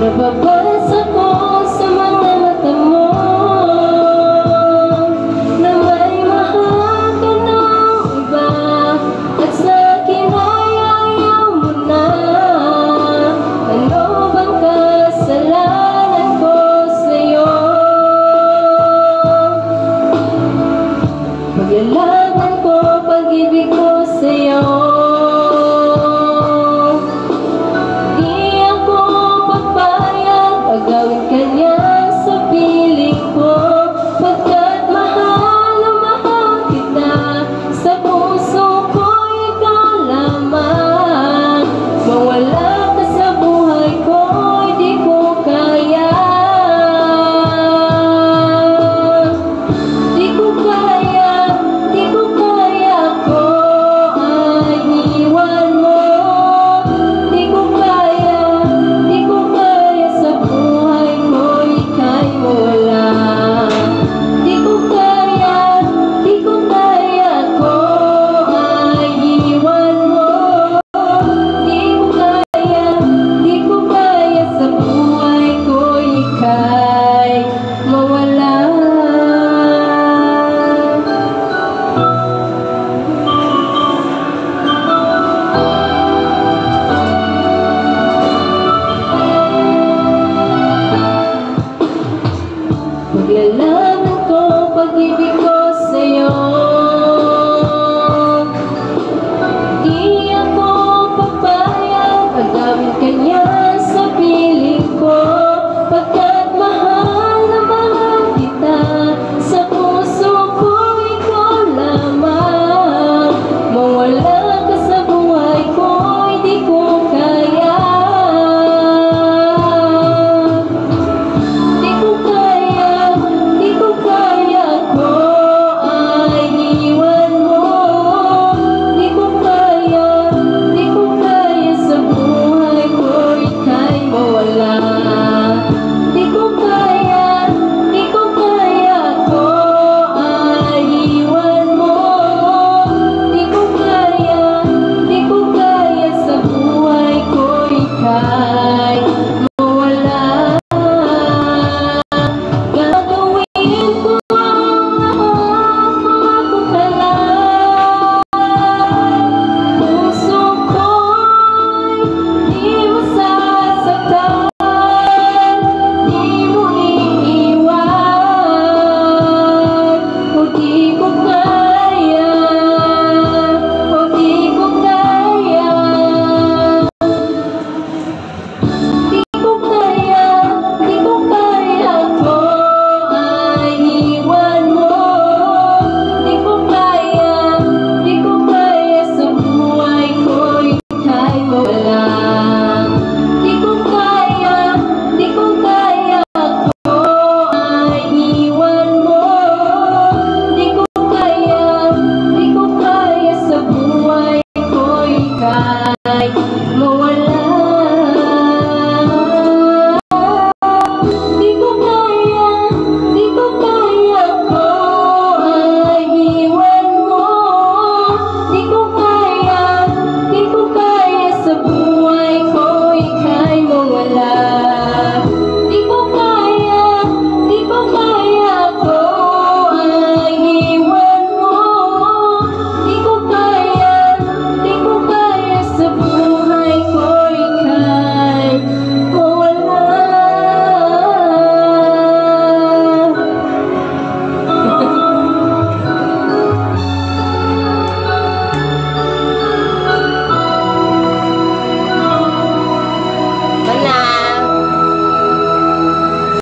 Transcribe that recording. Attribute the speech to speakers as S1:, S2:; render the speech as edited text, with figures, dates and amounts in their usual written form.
S1: Nababasa ko sa mga mata mo na may mahal ka ng iba, at sa akin ay ayaw mo na. Ano bang kasalanan ko sa'yo? Paglalaban ko, pag-ibig ko sa'yo. Gawin ka niya sa piling ko, pagkat mahal na mahal kita. Sa puso ko ikaw lamang. Mawala ka sa buhay ko, di ko kaya. Di ko kaya, di ko kaya ko ay iwan mo. Di ko kaya, di ko kaya sa buhay ko ika'y mawala. Di ko kaya, di ko kaya ko ay iwan mo. Di ko kaya, di ko kaya sa buhay ko ika'y mawala. Paglalaban ko, pag-ibig ko sa'yo. Di ako papayag, agawin ka niya sa piling ko, pagkat mahal na mahal kita. Sa puso ko ikaw lamang. Mawala ka sa buhay ko, hindi ko kaya. Di ko kaya, di ko kaya ko ay iwan mo. Di ko kaya, di ko kaya sa buhay ko ika'y mawala. Di ko kaya, di ko kaya ko ay iwan mo. Di ko kaya, di ko kaya sa buhay ko ika'y mawala. Gagawin ko ang lahat, pangako ka lang. Puso ko'y di masasaktan, di mo iiwan. O di ko kaya, o di ko kaya. Di ko kaya, di ko kaya ko ay iwan mo. Di ko kaya, di ko kaya sa buhay ko ika'y mawala. Di ko kaya, di ko kaya ko ay iwan mo. Di ko kaya, di ko kaya sa buhay ko ika'y